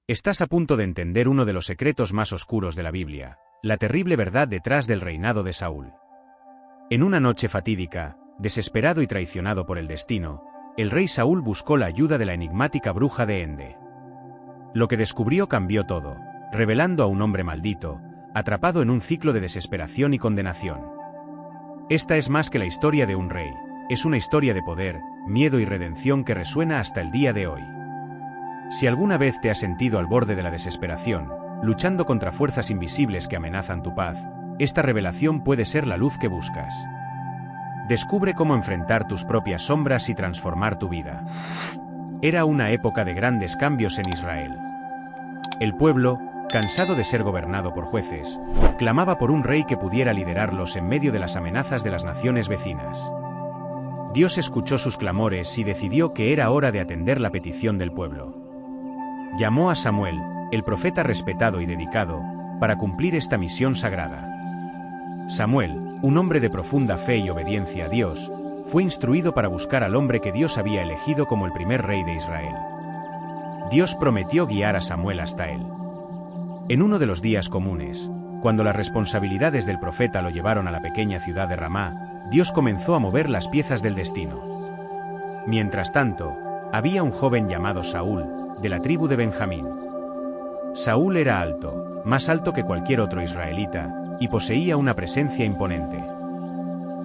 Estás a punto de entender uno de los secretos más oscuros de la Biblia, la terrible verdad detrás del reinado de Saúl. En una noche fatídica, desesperado y traicionado por el destino, el rey Saúl buscó la ayuda de la enigmática bruja de Ende. Lo que descubrió cambió todo, revelando a un hombre maldito, atrapado en un ciclo de desesperación y condenación. Esta es más que la historia de un rey, es una historia de poder, miedo y redención que resuena hasta el día de hoy. Si alguna vez te has sentido al borde de la desesperación, luchando contra fuerzas invisibles que amenazan tu paz, esta revelación puede ser la luz que buscas. Descubre cómo enfrentar tus propias sombras y transformar tu vida. Era una época de grandes cambios en Israel. El pueblo, cansado de ser gobernado por jueces, clamaba por un rey que pudiera liderarlos en medio de las amenazas de las naciones vecinas. Dios escuchó sus clamores y decidió que era hora de atender la petición del pueblo. Llamó a Samuel, el profeta respetado y dedicado, para cumplir esta misión sagrada. Samuel, un hombre de profunda fe y obediencia a Dios, fue instruido para buscar al hombre que Dios había elegido como el primer rey de Israel. Dios prometió guiar a Samuel hasta él. En uno de los días comunes, cuando las responsabilidades del profeta lo llevaron a la pequeña ciudad de Ramá, Dios comenzó a mover las piezas del destino. Mientras tanto, había un joven llamado Saúl, de la tribu de Benjamín. Saúl era alto, más alto que cualquier otro israelita, y poseía una presencia imponente.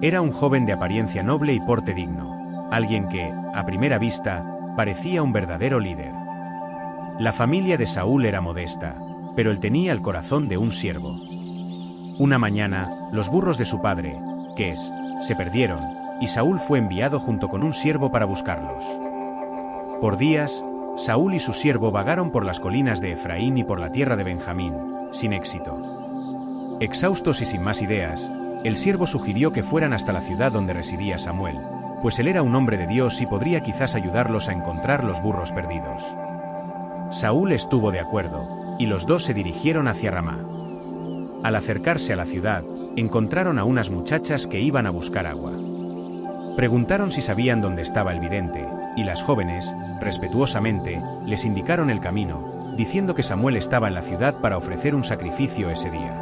Era un joven de apariencia noble y porte digno, alguien que, a primera vista, parecía un verdadero líder. La familia de Saúl era modesta, pero él tenía el corazón de un siervo. Una mañana, los burros de su padre, Ques, se perdieron, y Saúl fue enviado junto con un siervo para buscarlos. Por días, Saúl y su siervo vagaron por las colinas de Efraín y por la tierra de Benjamín, sin éxito. Exhaustos y sin más ideas, el siervo sugirió que fueran hasta la ciudad donde residía Samuel, pues él era un hombre de Dios y podría quizás ayudarlos a encontrar los burros perdidos. Saúl estuvo de acuerdo, y los dos se dirigieron hacia Ramá. Al acercarse a la ciudad, encontraron a unas muchachas que iban a buscar agua. Preguntaron si sabían dónde estaba el vidente, y las jóvenes, respetuosamente, les indicaron el camino, diciendo que Samuel estaba en la ciudad para ofrecer un sacrificio ese día.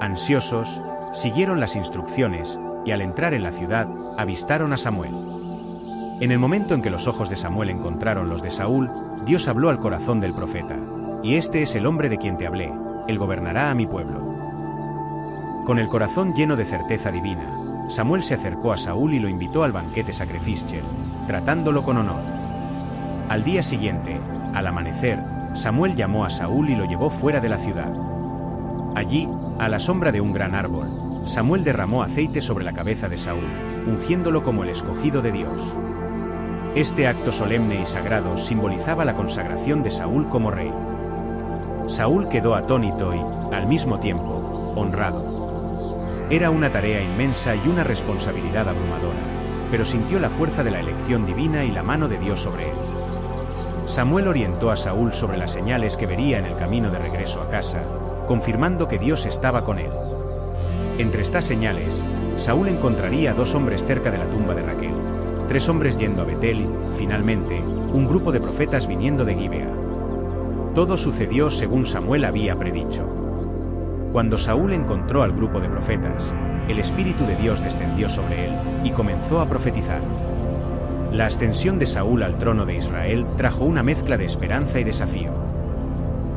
Ansiosos, siguieron las instrucciones, y al entrar en la ciudad, avistaron a Samuel. En el momento en que los ojos de Samuel encontraron los de Saúl, Dios habló al corazón del profeta, y este es el hombre de quien te hablé, él gobernará a mi pueblo. Con el corazón lleno de certeza divina, Samuel se acercó a Saúl y lo invitó al banquete sacrificial, tratándolo con honor. Al día siguiente, al amanecer, Samuel llamó a Saúl y lo llevó fuera de la ciudad. Allí, a la sombra de un gran árbol, Samuel derramó aceite sobre la cabeza de Saúl, ungiéndolo como el escogido de Dios. Este acto solemne y sagrado simbolizaba la consagración de Saúl como rey. Saúl quedó atónito y, al mismo tiempo, honrado. Era una tarea inmensa y una responsabilidad abrumadora, pero sintió la fuerza de la elección divina y la mano de Dios sobre él. Samuel orientó a Saúl sobre las señales que vería en el camino de regreso a casa, confirmando que Dios estaba con él. Entre estas señales, Saúl encontraría a 2 hombres cerca de la tumba de Raquel, 3 hombres yendo a Betel y, finalmente, un grupo de profetas viniendo de Gibea. Todo sucedió según Samuel había predicho. Cuando Saúl encontró al grupo de profetas, el Espíritu de Dios descendió sobre él, y comenzó a profetizar. La ascensión de Saúl al trono de Israel trajo una mezcla de esperanza y desafío.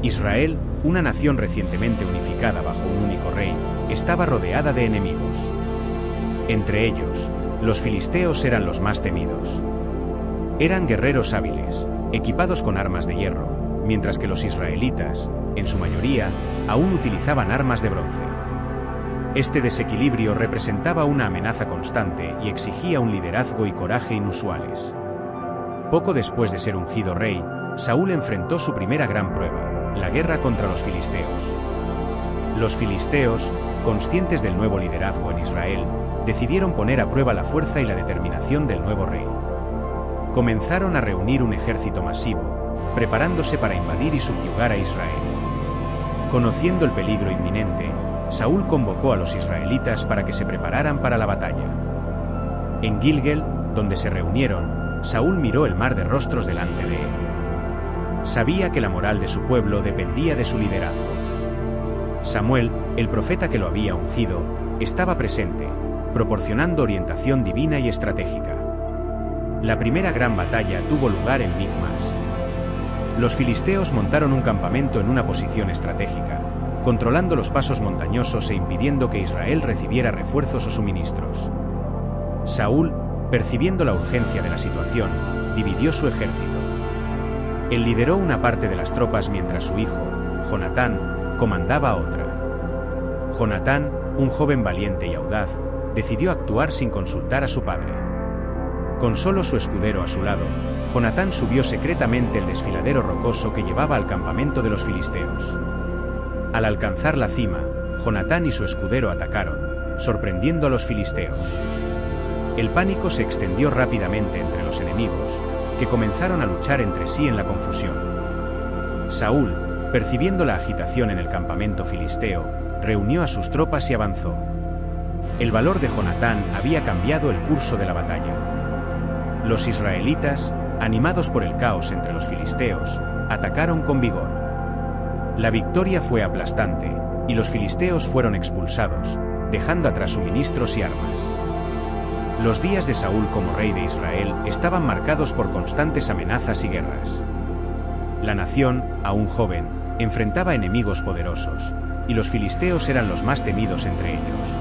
Israel, una nación recientemente unificada bajo un único rey, estaba rodeada de enemigos. Entre ellos, los filisteos eran los más temidos. Eran guerreros hábiles, equipados con armas de hierro, mientras que los israelitas, en su mayoría, aún utilizaban armas de bronce. Este desequilibrio representaba una amenaza constante y exigía un liderazgo y coraje inusuales. Poco después de ser ungido rey, Saúl enfrentó su primera gran prueba, la guerra contra los filisteos. Los filisteos, conscientes del nuevo liderazgo en Israel, decidieron poner a prueba la fuerza y la determinación del nuevo rey. Comenzaron a reunir un ejército masivo, preparándose para invadir y subyugar a Israel. Conociendo el peligro inminente, Saúl convocó a los israelitas para que se prepararan para la batalla. En Gilgal, donde se reunieron, Saúl miró el mar de rostros delante de él. Sabía que la moral de su pueblo dependía de su liderazgo. Samuel, el profeta que lo había ungido, estaba presente, proporcionando orientación divina y estratégica. La primera gran batalla tuvo lugar en Micmas. Los filisteos montaron un campamento en una posición estratégica, controlando los pasos montañosos e impidiendo que Israel recibiera refuerzos o suministros. Saúl, percibiendo la urgencia de la situación, dividió su ejército. Él lideró una parte de las tropas mientras su hijo, Jonatán, comandaba otra. Jonatán, un joven valiente y audaz, decidió actuar sin consultar a su padre. Con solo su escudero a su lado, Jonatán subió secretamente el desfiladero rocoso que llevaba al campamento de los filisteos. Al alcanzar la cima, Jonatán y su escudero atacaron, sorprendiendo a los filisteos. El pánico se extendió rápidamente entre los enemigos, que comenzaron a luchar entre sí en la confusión. Saúl, percibiendo la agitación en el campamento filisteo, reunió a sus tropas y avanzó. El valor de Jonatán había cambiado el curso de la batalla. Los israelitas, animados por el caos entre los filisteos, atacaron con vigor. La victoria fue aplastante, y los filisteos fueron expulsados, dejando atrás suministros y armas. Los días de Saúl como rey de Israel estaban marcados por constantes amenazas y guerras. La nación, aún joven, enfrentaba enemigos poderosos, y los filisteos eran los más temidos entre ellos.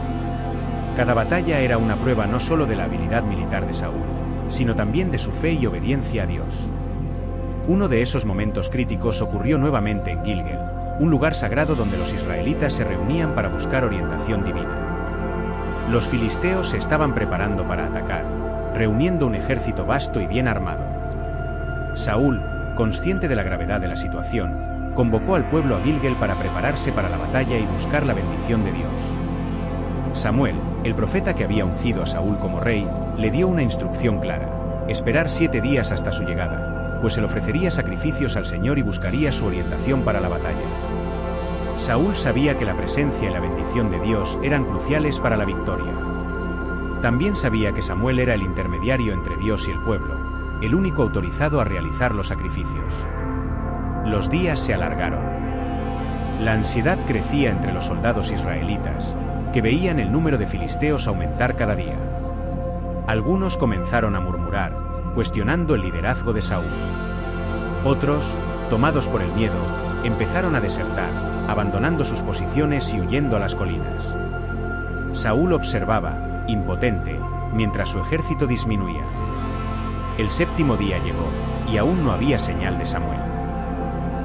Cada batalla era una prueba no solo de la habilidad militar de Saúl, sino también de su fe y obediencia a Dios. Uno de esos momentos críticos ocurrió nuevamente en Gilgal, un lugar sagrado donde los israelitas se reunían para buscar orientación divina. Los filisteos se estaban preparando para atacar, reuniendo un ejército vasto y bien armado. Saúl, consciente de la gravedad de la situación, convocó al pueblo a Gilgal para prepararse para la batalla y buscar la bendición de Dios. Samuel, el profeta que había ungido a Saúl como rey, le dio una instrucción clara: esperar 7 días hasta su llegada, pues él ofrecería sacrificios al Señor y buscaría su orientación para la batalla. Saúl sabía que la presencia y la bendición de Dios eran cruciales para la victoria. También sabía que Samuel era el intermediario entre Dios y el pueblo, el único autorizado a realizar los sacrificios. Los días se alargaron. La ansiedad crecía entre los soldados israelitas, que veían el número de filisteos aumentar cada día. Algunos comenzaron a murmurar, cuestionando el liderazgo de Saúl. Otros, tomados por el miedo, empezaron a desertar, abandonando sus posiciones y huyendo a las colinas. Saúl observaba, impotente, mientras su ejército disminuía. El 7º día llegó, y aún no había señal de Samuel.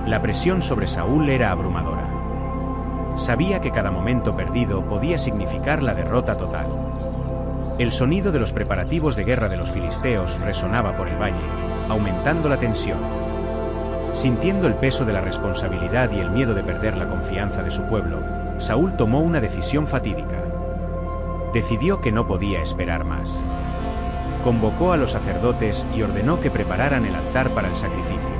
La presión sobre Saúl era abrumadora. Sabía que cada momento perdido podía significar la derrota total. El sonido de los preparativos de guerra de los filisteos resonaba por el valle, aumentando la tensión. Sintiendo el peso de la responsabilidad y el miedo de perder la confianza de su pueblo, Saúl tomó una decisión fatídica. Decidió que no podía esperar más. Convocó a los sacerdotes y ordenó que prepararan el altar para el sacrificio.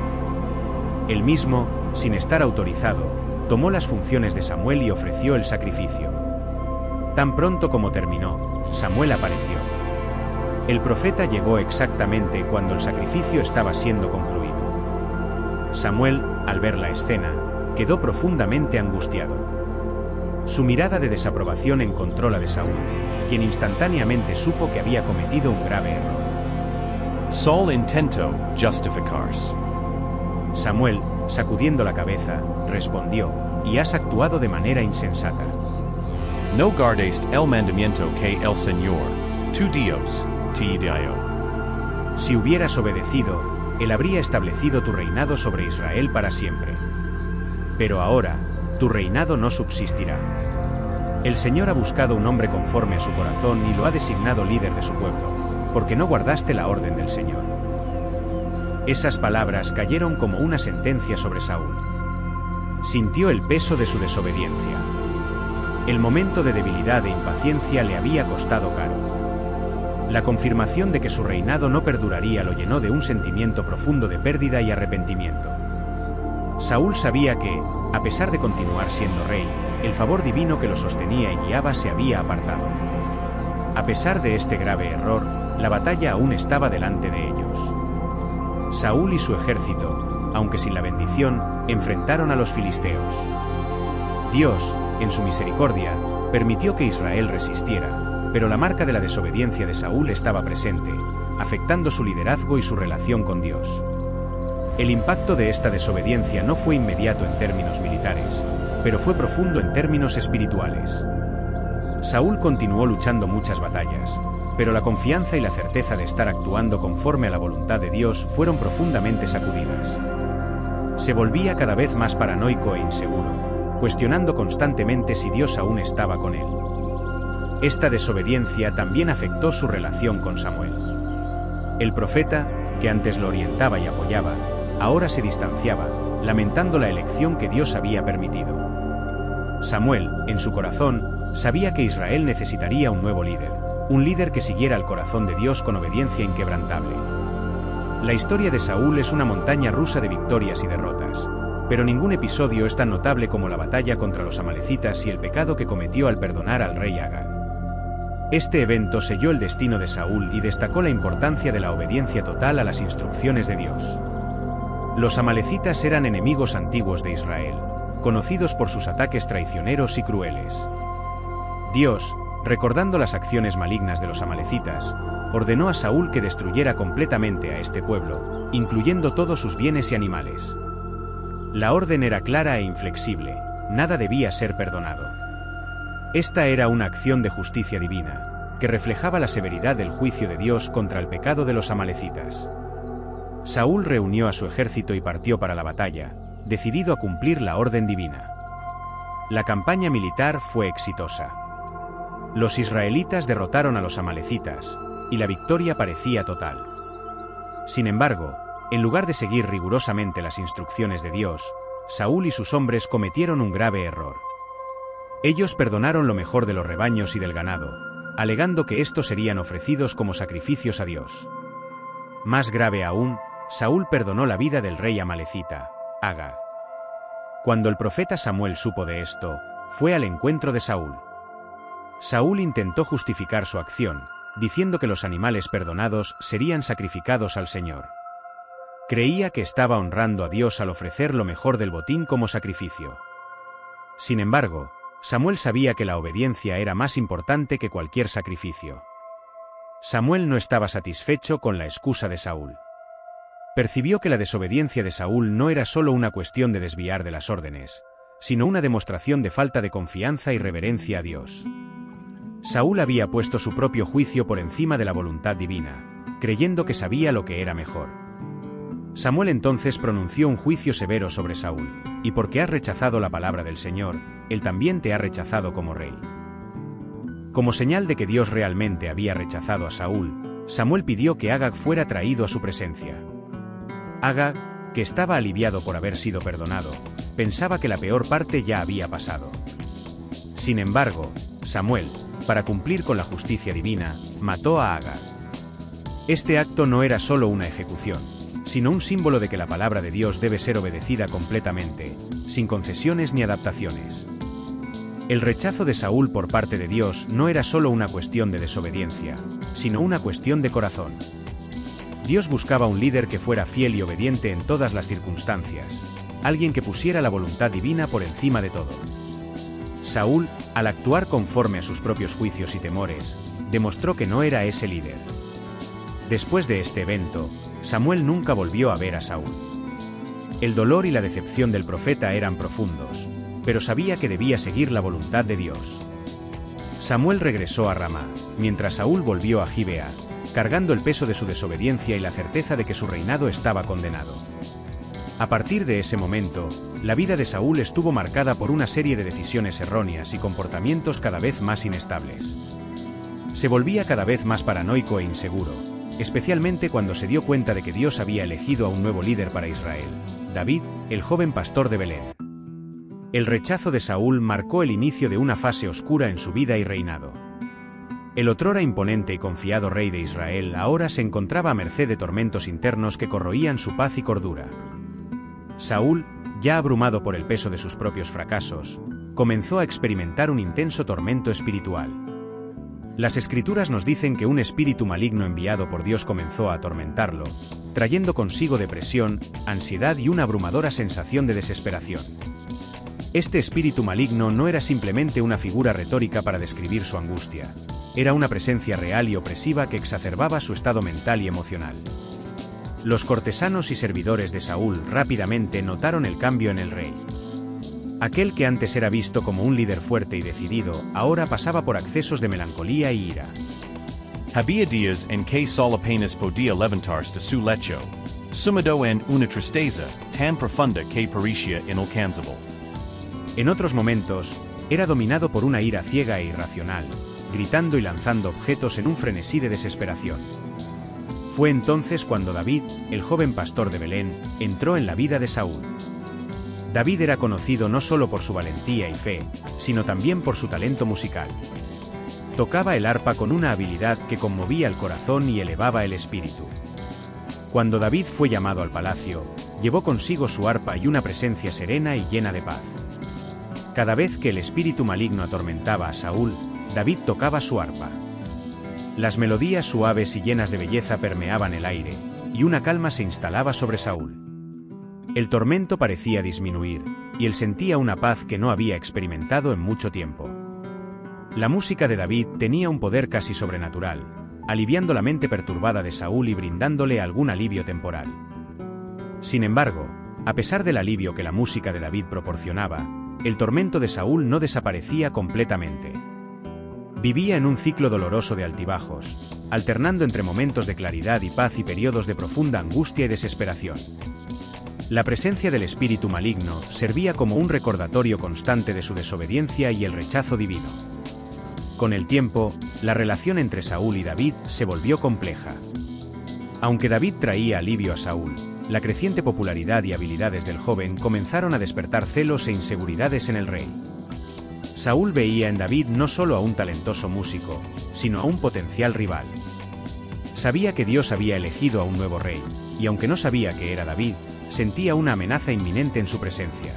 Él mismo, sin estar autorizado, tomó las funciones de Samuel y ofreció el sacrificio. Tan pronto como terminó, Samuel apareció. El profeta llegó exactamente cuando el sacrificio estaba siendo concluido. Samuel, al ver la escena, quedó profundamente angustiado. Su mirada de desaprobación encontró la de Saúl, quien instantáneamente supo que había cometido un grave error. Saul intentó justificarse. Samuel, sacudiendo la cabeza, respondió: y has actuado de manera insensata. No guardaste el mandamiento que el Señor, tu Dios, te dio. Si hubieras obedecido, Él habría establecido tu reinado sobre Israel para siempre. Pero ahora, tu reinado no subsistirá. El Señor ha buscado un hombre conforme a su corazón y lo ha designado líder de su pueblo, porque no guardaste la orden del Señor. Esas palabras cayeron como una sentencia sobre Saúl. Sintió el peso de su desobediencia. El momento de debilidad e impaciencia le había costado caro. La confirmación de que su reinado no perduraría lo llenó de un sentimiento profundo de pérdida y arrepentimiento. Saúl sabía que, a pesar de continuar siendo rey, el favor divino que lo sostenía y guiaba se había apartado. A pesar de este grave error, la batalla aún estaba delante de ellos. Saúl y su ejército, aunque sin la bendición, enfrentaron a los filisteos. Dios, en su misericordia, permitió que Israel resistiera, pero la marca de la desobediencia de Saúl estaba presente, afectando su liderazgo y su relación con Dios. El impacto de esta desobediencia no fue inmediato en términos militares, pero fue profundo en términos espirituales. Saúl continuó luchando muchas batallas, pero la confianza y la certeza de estar actuando conforme a la voluntad de Dios fueron profundamente sacudidas. Se volvía cada vez más paranoico e inseguro, cuestionando constantemente si Dios aún estaba con él. Esta desobediencia también afectó su relación con Samuel. El profeta, que antes lo orientaba y apoyaba, ahora se distanciaba, lamentando la elección que Dios había permitido. Samuel, en su corazón, sabía que Israel necesitaría un nuevo líder, un líder que siguiera el corazón de Dios con obediencia inquebrantable. La historia de Saúl es una montaña rusa de victorias y derrotas, pero ningún episodio es tan notable como la batalla contra los amalecitas y el pecado que cometió al perdonar al rey Agag. Este evento selló el destino de Saúl y destacó la importancia de la obediencia total a las instrucciones de Dios. Los amalecitas eran enemigos antiguos de Israel, conocidos por sus ataques traicioneros y crueles. Dios, recordando las acciones malignas de los amalecitas, ordenó a Saúl que destruyera completamente a este pueblo, incluyendo todos sus bienes y animales. La orden era clara e inflexible, nada debía ser perdonado. Esta era una acción de justicia divina, que reflejaba la severidad del juicio de Dios contra el pecado de los amalecitas. Saúl reunió a su ejército y partió para la batalla, decidido a cumplir la orden divina. La campaña militar fue exitosa. Los israelitas derrotaron a los amalecitas, y la victoria parecía total. Sin embargo, en lugar de seguir rigurosamente las instrucciones de Dios, Saúl y sus hombres cometieron un grave error. Ellos perdonaron lo mejor de los rebaños y del ganado, alegando que estos serían ofrecidos como sacrificios a Dios. Más grave aún, Saúl perdonó la vida del rey amalecita, Agag. Cuando el profeta Samuel supo de esto, fue al encuentro de Saúl. Saúl intentó justificar su acción, diciendo que los animales perdonados serían sacrificados al Señor. Creía que estaba honrando a Dios al ofrecer lo mejor del botín como sacrificio. Sin embargo, Samuel sabía que la obediencia era más importante que cualquier sacrificio. Samuel no estaba satisfecho con la excusa de Saúl. Percibió que la desobediencia de Saúl no era solo una cuestión de desviar de las órdenes, sino una demostración de falta de confianza y reverencia a Dios. Saúl había puesto su propio juicio por encima de la voluntad divina, creyendo que sabía lo que era mejor. Samuel entonces pronunció un juicio severo sobre Saúl, y porque has rechazado la palabra del Señor, Él también te ha rechazado como rey. Como señal de que Dios realmente había rechazado a Saúl, Samuel pidió que Agag fuera traído a su presencia. Agag, que estaba aliviado por haber sido perdonado, pensaba que la peor parte ya había pasado. Sin embargo, Samuel, para cumplir con la justicia divina, mató a Agag. Este acto no era solo una ejecución, sino un símbolo de que la palabra de Dios debe ser obedecida completamente, sin concesiones ni adaptaciones. El rechazo de Saúl por parte de Dios no era solo una cuestión de desobediencia, sino una cuestión de corazón. Dios buscaba un líder que fuera fiel y obediente en todas las circunstancias, alguien que pusiera la voluntad divina por encima de todo. Saúl, al actuar conforme a sus propios juicios y temores, demostró que no era ese líder. Después de este evento, Samuel nunca volvió a ver a Saúl. El dolor y la decepción del profeta eran profundos, pero sabía que debía seguir la voluntad de Dios. Samuel regresó a Ramá, mientras Saúl volvió a Gibea, cargando el peso de su desobediencia y la certeza de que su reinado estaba condenado. A partir de ese momento, la vida de Saúl estuvo marcada por una serie de decisiones erróneas y comportamientos cada vez más inestables. Se volvía cada vez más paranoico e inseguro, especialmente cuando se dio cuenta de que Dios había elegido a un nuevo líder para Israel, David, el joven pastor de Belén. El rechazo de Saúl marcó el inicio de una fase oscura en su vida y reinado. El otrora imponente y confiado rey de Israel ahora se encontraba a merced de tormentos internos que corroían su paz y cordura. Saúl, ya abrumado por el peso de sus propios fracasos, comenzó a experimentar un intenso tormento espiritual. Las Escrituras nos dicen que un espíritu maligno enviado por Dios comenzó a atormentarlo, trayendo consigo depresión, ansiedad y una abrumadora sensación de desesperación. Este espíritu maligno no era simplemente una figura retórica para describir su angustia, era una presencia real y opresiva que exacerbaba su estado mental y emocional. Los cortesanos y servidores de Saúl rápidamente notaron el cambio en el rey. Aquel que antes era visto como un líder fuerte y decidido, ahora pasaba por accesos de melancolía y ira. Había días en que solo apenas podía levantarse de su lecho, sumido en una tristeza tan profunda que parecía inalcanzable. En otros momentos, era dominado por una ira ciega e irracional, gritando y lanzando objetos en un frenesí de desesperación. Fue entonces cuando David, el joven pastor de Belén, entró en la vida de Saúl. David era conocido no solo por su valentía y fe, sino también por su talento musical. Tocaba el arpa con una habilidad que conmovía el corazón y elevaba el espíritu. Cuando David fue llamado al palacio, llevó consigo su arpa y una presencia serena y llena de paz. Cada vez que el espíritu maligno atormentaba a Saúl, David tocaba su arpa. Las melodías suaves y llenas de belleza permeaban el aire, y una calma se instalaba sobre Saúl. El tormento parecía disminuir, y él sentía una paz que no había experimentado en mucho tiempo. La música de David tenía un poder casi sobrenatural, aliviando la mente perturbada de Saúl y brindándole algún alivio temporal. Sin embargo, a pesar del alivio que la música de David proporcionaba, el tormento de Saúl no desaparecía completamente. Vivía en un ciclo doloroso de altibajos, alternando entre momentos de claridad y paz y periodos de profunda angustia y desesperación. La presencia del espíritu maligno servía como un recordatorio constante de su desobediencia y el rechazo divino. Con el tiempo, la relación entre Saúl y David se volvió compleja. Aunque David traía alivio a Saúl, la creciente popularidad y habilidades del joven comenzaron a despertar celos e inseguridades en el rey. Saúl veía en David no solo a un talentoso músico, sino a un potencial rival. Sabía que Dios había elegido a un nuevo rey, y aunque no sabía que era David, sentía una amenaza inminente en su presencia.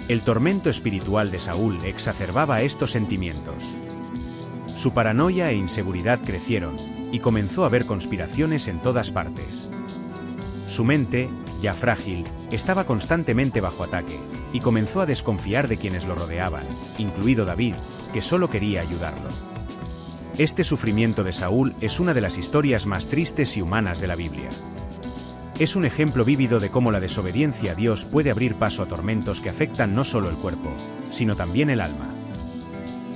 El tormento espiritual de Saúl exacerbaba estos sentimientos. Su paranoia e inseguridad crecieron, y comenzó a ver conspiraciones en todas partes. Su mente, ya frágil, estaba constantemente bajo ataque, y comenzó a desconfiar de quienes lo rodeaban, incluido David, que solo quería ayudarlo. Este sufrimiento de Saúl es una de las historias más tristes y humanas de la Biblia. Es un ejemplo vívido de cómo la desobediencia a Dios puede abrir paso a tormentos que afectan no solo el cuerpo, sino también el alma.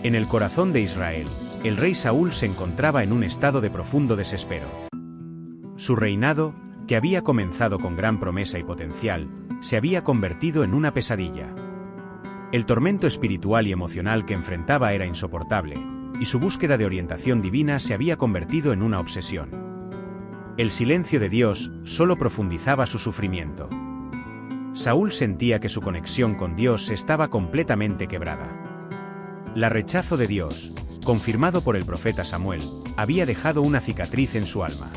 En el corazón de Israel, el rey Saúl se encontraba en un estado de profundo desespero. Su reinado, que había comenzado con gran promesa y potencial, se había convertido en una pesadilla. El tormento espiritual y emocional que enfrentaba era insoportable, y su búsqueda de orientación divina se había convertido en una obsesión. El silencio de Dios solo profundizaba su sufrimiento. Saúl sentía que su conexión con Dios estaba completamente quebrada. El rechazo de Dios, confirmado por el profeta Samuel, había dejado una cicatriz en su alma.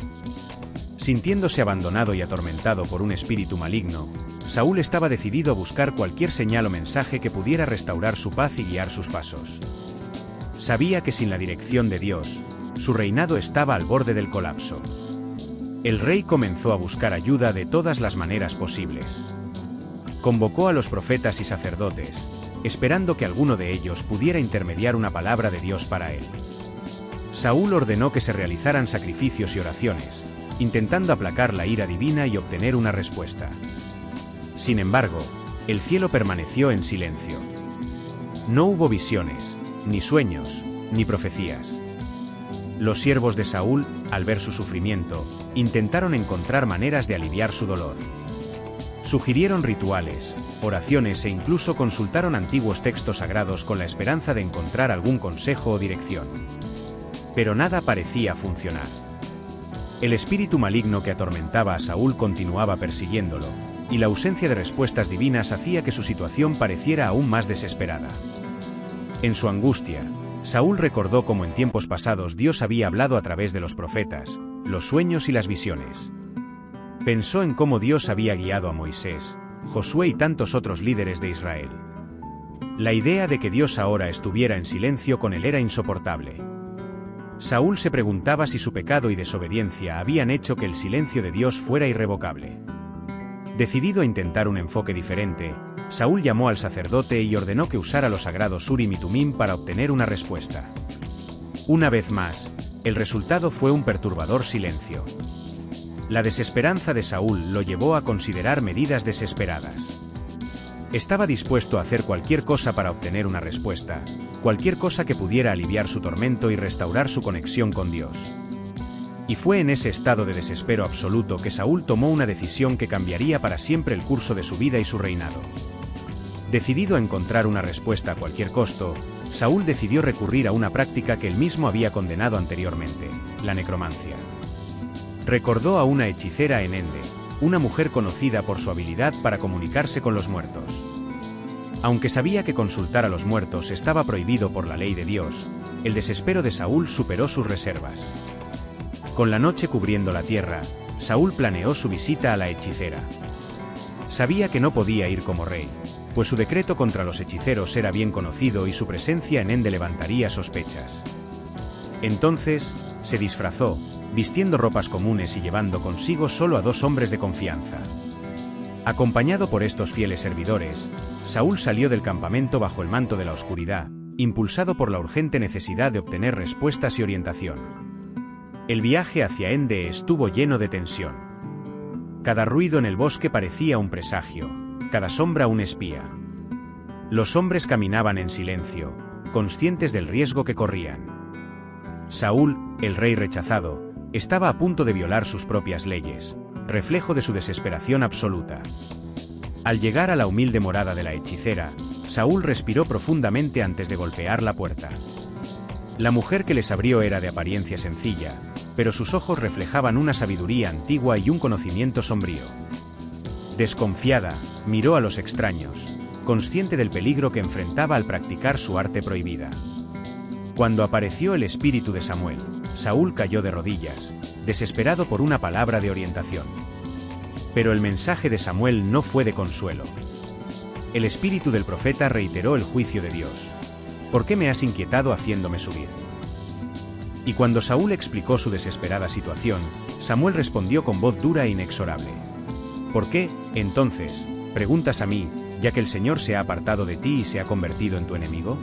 Sintiéndose abandonado y atormentado por un espíritu maligno, Saúl estaba decidido a buscar cualquier señal o mensaje que pudiera restaurar su paz y guiar sus pasos. Sabía que sin la dirección de Dios, su reinado estaba al borde del colapso. El rey comenzó a buscar ayuda de todas las maneras posibles. Convocó a los profetas y sacerdotes, esperando que alguno de ellos pudiera intermediar una palabra de Dios para él. Saúl ordenó que se realizaran sacrificios y oraciones, intentando aplacar la ira divina y obtener una respuesta. Sin embargo, el cielo permaneció en silencio. No hubo visiones, ni sueños, ni profecías. Los siervos de Saúl, al ver su sufrimiento, intentaron encontrar maneras de aliviar su dolor. Sugirieron rituales, oraciones e incluso consultaron antiguos textos sagrados con la esperanza de encontrar algún consejo o dirección. Pero nada parecía funcionar. El espíritu maligno que atormentaba a Saúl continuaba persiguiéndolo, y la ausencia de respuestas divinas hacía que su situación pareciera aún más desesperada. En su angustia, Saúl recordó cómo en tiempos pasados Dios había hablado a través de los profetas, los sueños y las visiones. Pensó en cómo Dios había guiado a Moisés, Josué y tantos otros líderes de Israel. La idea de que Dios ahora estuviera en silencio con él era insoportable. Saúl se preguntaba si su pecado y desobediencia habían hecho que el silencio de Dios fuera irrevocable. Decidido a intentar un enfoque diferente, Saúl llamó al sacerdote y ordenó que usara los sagrados Urim y Tumim para obtener una respuesta. Una vez más, el resultado fue un perturbador silencio. La desesperanza de Saúl lo llevó a considerar medidas desesperadas. Estaba dispuesto a hacer cualquier cosa para obtener una respuesta, cualquier cosa que pudiera aliviar su tormento y restaurar su conexión con Dios. Y fue en ese estado de desespero absoluto que Saúl tomó una decisión que cambiaría para siempre el curso de su vida y su reinado. Decidido a encontrar una respuesta a cualquier costo, Saúl decidió recurrir a una práctica que él mismo había condenado anteriormente, la necromancia. Recordó a una hechicera en Ende, una mujer conocida por su habilidad para comunicarse con los muertos. Aunque sabía que consultar a los muertos estaba prohibido por la ley de Dios, el desespero de Saúl superó sus reservas. Con la noche cubriendo la tierra, Saúl planeó su visita a la hechicera. Sabía que no podía ir como rey, pues su decreto contra los hechiceros era bien conocido y su presencia en Ende levantaría sospechas. Entonces, se disfrazó, vistiendo ropas comunes y llevando consigo solo a 2 hombres de confianza. Acompañado por estos fieles servidores, Saúl salió del campamento bajo el manto de la oscuridad, impulsado por la urgente necesidad de obtener respuestas y orientación. El viaje hacia Ende estuvo lleno de tensión. Cada ruido en el bosque parecía un presagio, cada sombra un espía. Los hombres caminaban en silencio, conscientes del riesgo que corrían. Saúl, el rey rechazado, estaba a punto de violar sus propias leyes, reflejo de su desesperación absoluta. Al llegar a la humilde morada de la hechicera, Saúl respiró profundamente antes de golpear la puerta. La mujer que les abrió era de apariencia sencilla, pero sus ojos reflejaban una sabiduría antigua y un conocimiento sombrío. Desconfiada, miró a los extraños, consciente del peligro que enfrentaba al practicar su arte prohibida. Cuando apareció el espíritu de Samuel, Saúl cayó de rodillas, desesperado por una palabra de orientación. Pero el mensaje de Samuel no fue de consuelo. El espíritu del profeta reiteró el juicio de Dios. ¿Por qué me has inquietado haciéndome subir? Y cuando Saúl explicó su desesperada situación, Samuel respondió con voz dura e inexorable. ¿Por qué, entonces, preguntas a mí, ya que el Señor se ha apartado de ti y se ha convertido en tu enemigo?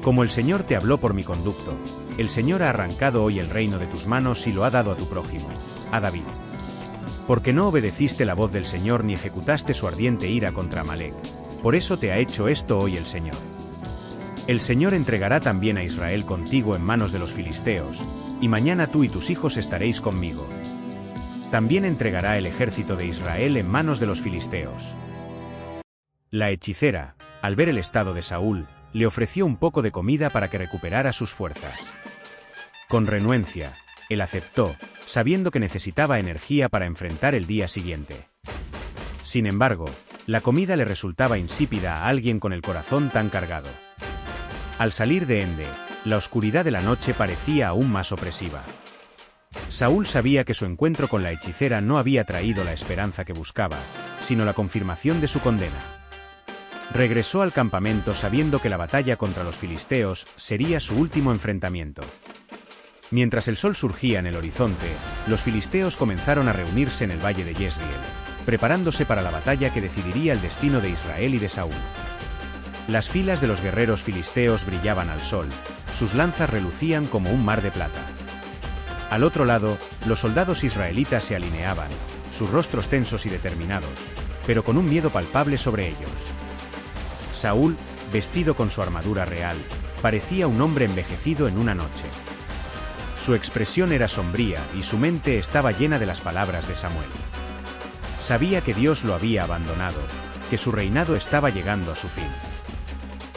Como el Señor te habló por mi conducto, el Señor ha arrancado hoy el reino de tus manos y lo ha dado a tu prójimo, a David. Porque no obedeciste la voz del Señor ni ejecutaste su ardiente ira contra Amalec, por eso te ha hecho esto hoy el Señor. El Señor entregará también a Israel contigo en manos de los filisteos, y mañana tú y tus hijos estaréis conmigo. También entregará el ejército de Israel en manos de los filisteos. La hechicera, al ver el estado de Saúl, le ofreció un poco de comida para que recuperara sus fuerzas. Con renuencia, él aceptó, sabiendo que necesitaba energía para enfrentar el día siguiente. Sin embargo, la comida le resultaba insípida a alguien con el corazón tan cargado. Al salir de Ende, la oscuridad de la noche parecía aún más opresiva. Saúl sabía que su encuentro con la hechicera no había traído la esperanza que buscaba, sino la confirmación de su condena. Regresó al campamento sabiendo que la batalla contra los filisteos sería su último enfrentamiento. Mientras el sol surgía en el horizonte, los filisteos comenzaron a reunirse en el valle de Jezreel, preparándose para la batalla que decidiría el destino de Israel y de Saúl. Las filas de los guerreros filisteos brillaban al sol, sus lanzas relucían como un mar de plata. Al otro lado, los soldados israelitas se alineaban, sus rostros tensos y determinados, pero con un miedo palpable sobre ellos. Saúl, vestido con su armadura real, parecía un hombre envejecido en una noche. Su expresión era sombría y su mente estaba llena de las palabras de Samuel. Sabía que Dios lo había abandonado, que su reinado estaba llegando a su fin.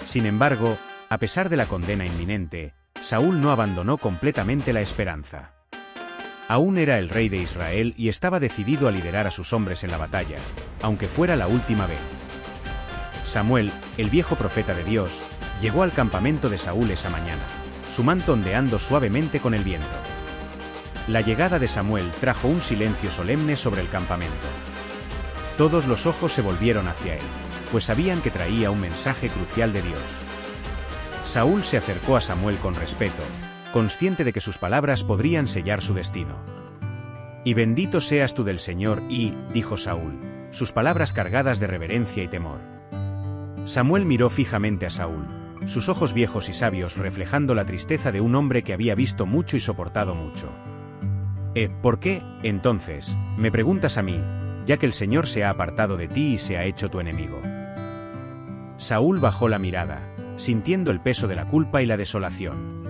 Sin embargo, a pesar de la condena inminente, Saúl no abandonó completamente la esperanza. Aún era el rey de Israel y estaba decidido a liderar a sus hombres en la batalla, aunque fuera la última vez. Samuel, el viejo profeta de Dios, llegó al campamento de Saúl esa mañana, su manto ondeando suavemente con el viento. La llegada de Samuel trajo un silencio solemne sobre el campamento. Todos los ojos se volvieron hacia él, pues sabían que traía un mensaje crucial de Dios. Saúl se acercó a Samuel con respeto, consciente de que sus palabras podrían sellar su destino. «Y bendito seas tú del Señor», dijo Saúl, sus palabras cargadas de reverencia y temor. Samuel miró fijamente a Saúl, sus ojos viejos y sabios reflejando la tristeza de un hombre que había visto mucho y soportado mucho. ¿Por qué, entonces, me preguntas a mí, ya que el Señor se ha apartado de ti y se ha hecho tu enemigo? Saúl bajó la mirada, sintiendo el peso de la culpa y la desolación.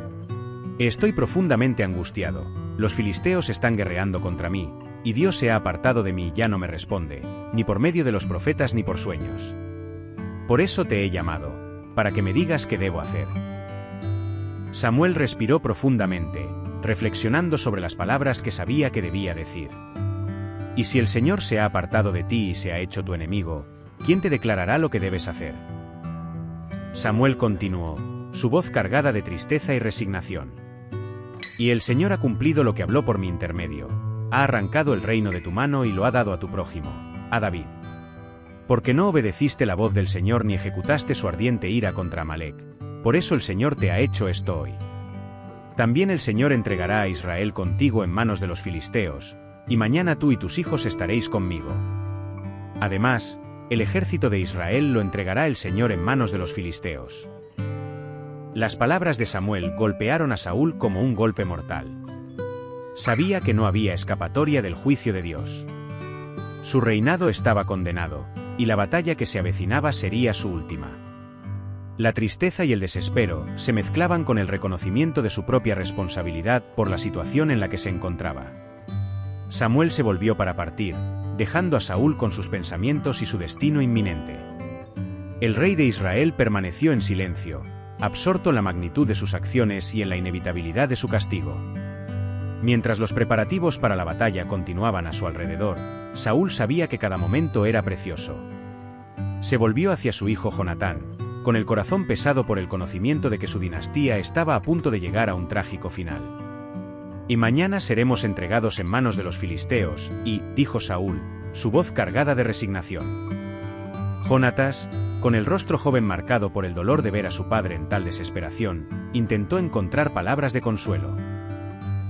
Estoy profundamente angustiado, los filisteos están guerreando contra mí, y Dios se ha apartado de mí y ya no me responde, ni por medio de los profetas ni por sueños. Por eso te he llamado, para que me digas qué debo hacer. Samuel respiró profundamente, reflexionando sobre las palabras que sabía que debía decir. Y si el Señor se ha apartado de ti y se ha hecho tu enemigo, ¿quién te declarará lo que debes hacer? Samuel continuó, su voz cargada de tristeza y resignación. Y el Señor ha cumplido lo que habló por mi intermedio, ha arrancado el reino de tu mano y lo ha dado a tu prójimo, a David. Porque no obedeciste la voz del Señor ni ejecutaste su ardiente ira contra Amalec, por eso el Señor te ha hecho esto hoy. También el Señor entregará a Israel contigo en manos de los filisteos, y mañana tú y tus hijos estaréis conmigo. Además, el ejército de Israel lo entregará el Señor en manos de los filisteos. Las palabras de Samuel golpearon a Saúl como un golpe mortal. Sabía que no había escapatoria del juicio de Dios. Su reinado estaba condenado, y la batalla que se avecinaba sería su última. La tristeza y el desespero se mezclaban con el reconocimiento de su propia responsabilidad por la situación en la que se encontraba. Samuel se volvió para partir, dejando a Saúl con sus pensamientos y su destino inminente. El rey de Israel permaneció en silencio, absorto en la magnitud de sus acciones y en la inevitabilidad de su castigo. Mientras los preparativos para la batalla continuaban a su alrededor, Saúl sabía que cada momento era precioso. Se volvió hacia su hijo Jonatán, con el corazón pesado por el conocimiento de que su dinastía estaba a punto de llegar a un trágico final. «Y mañana seremos entregados en manos de los filisteos», dijo Saúl, su voz cargada de resignación. Jonatas, con el rostro joven marcado por el dolor de ver a su padre en tal desesperación, intentó encontrar palabras de consuelo.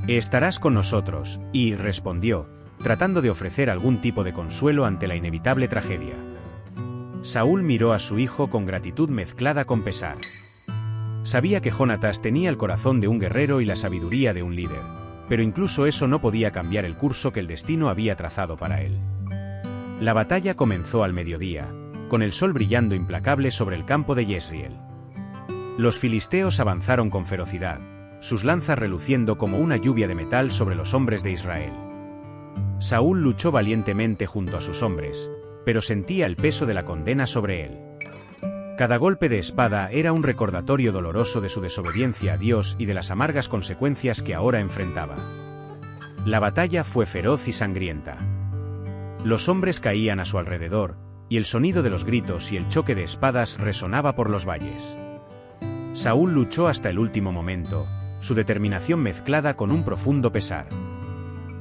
«Estarás con nosotros», respondió, tratando de ofrecer algún tipo de consuelo ante la inevitable tragedia. Saúl miró a su hijo con gratitud mezclada con pesar. Sabía que Jonatas tenía el corazón de un guerrero y la sabiduría de un líder, pero incluso eso no podía cambiar el curso que el destino había trazado para él. La batalla comenzó al mediodía, con el sol brillando implacable sobre el campo de Jezreel. Los filisteos avanzaron con ferocidad, sus lanzas reluciendo como una lluvia de metal sobre los hombres de Israel. Saúl luchó valientemente junto a sus hombres, pero sentía el peso de la condena sobre él. Cada golpe de espada era un recordatorio doloroso de su desobediencia a Dios y de las amargas consecuencias que ahora enfrentaba. La batalla fue feroz y sangrienta. Los hombres caían a su alrededor, y el sonido de los gritos y el choque de espadas resonaba por los valles. Saúl luchó hasta el último momento, su determinación mezclada con un profundo pesar.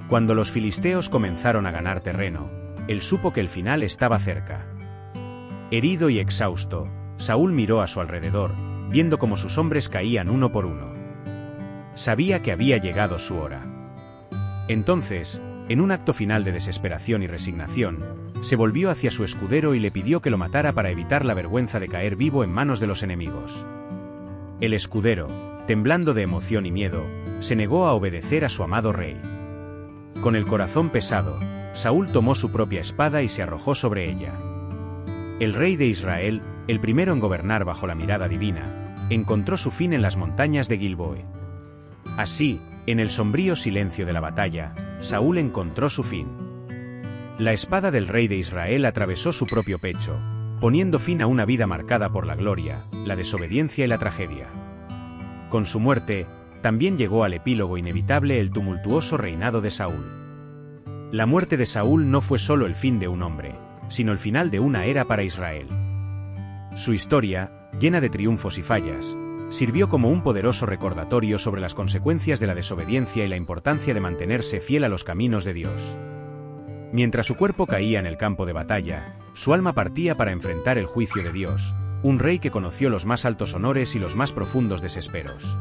Cuando los filisteos comenzaron a ganar terreno, él supo que el final estaba cerca. Herido y exhausto, Saúl miró a su alrededor, viendo cómo sus hombres caían uno por uno. Sabía que había llegado su hora. Entonces, en un acto final de desesperación y resignación, se volvió hacia su escudero y le pidió que lo matara para evitar la vergüenza de caer vivo en manos de los enemigos. El escudero, temblando de emoción y miedo, se negó a obedecer a su amado rey. Con el corazón pesado, Saúl tomó su propia espada y se arrojó sobre ella. El rey de Israel, el primero en gobernar bajo la mirada divina, encontró su fin en las montañas de Gilboe. Así, en el sombrío silencio de la batalla, Saúl encontró su fin. La espada del rey de Israel atravesó su propio pecho, poniendo fin a una vida marcada por la gloria, la desobediencia y la tragedia. Con su muerte, también llegó al epílogo inevitable el tumultuoso reinado de Saúl. La muerte de Saúl no fue solo el fin de un hombre, sino el final de una era para Israel. Su historia, llena de triunfos y fallas, sirvió como un poderoso recordatorio sobre las consecuencias de la desobediencia y la importancia de mantenerse fiel a los caminos de Dios. Mientras su cuerpo caía en el campo de batalla, su alma partía para enfrentar el juicio de Dios, un rey que conoció los más altos honores y los más profundos desesperos.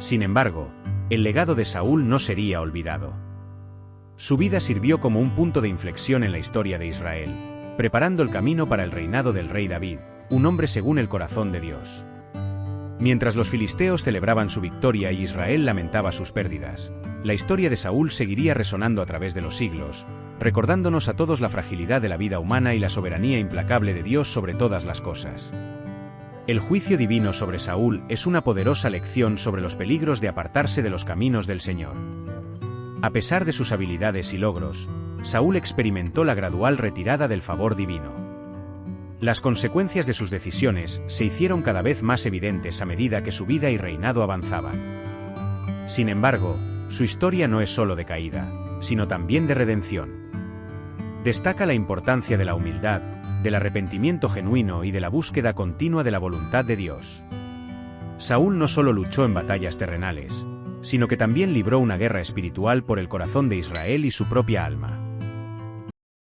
Sin embargo, el legado de Saúl no sería olvidado. Su vida sirvió como un punto de inflexión en la historia de Israel, preparando el camino para el reinado del rey David, un hombre según el corazón de Dios. Mientras los filisteos celebraban su victoria y Israel lamentaba sus pérdidas, la historia de Saúl seguiría resonando a través de los siglos, recordándonos a todos la fragilidad de la vida humana y la soberanía implacable de Dios sobre todas las cosas. El juicio divino sobre Saúl es una poderosa lección sobre los peligros de apartarse de los caminos del Señor. A pesar de sus habilidades y logros, Saúl experimentó la gradual retirada del favor divino. Las consecuencias de sus decisiones se hicieron cada vez más evidentes a medida que su vida y reinado avanzaban. Sin embargo, su historia no es solo de caída, sino también de redención. Destaca la importancia de la humildad, del arrepentimiento genuino y de la búsqueda continua de la voluntad de Dios. Saúl no solo luchó en batallas terrenales, sino que también libró una guerra espiritual por el corazón de Israel y su propia alma.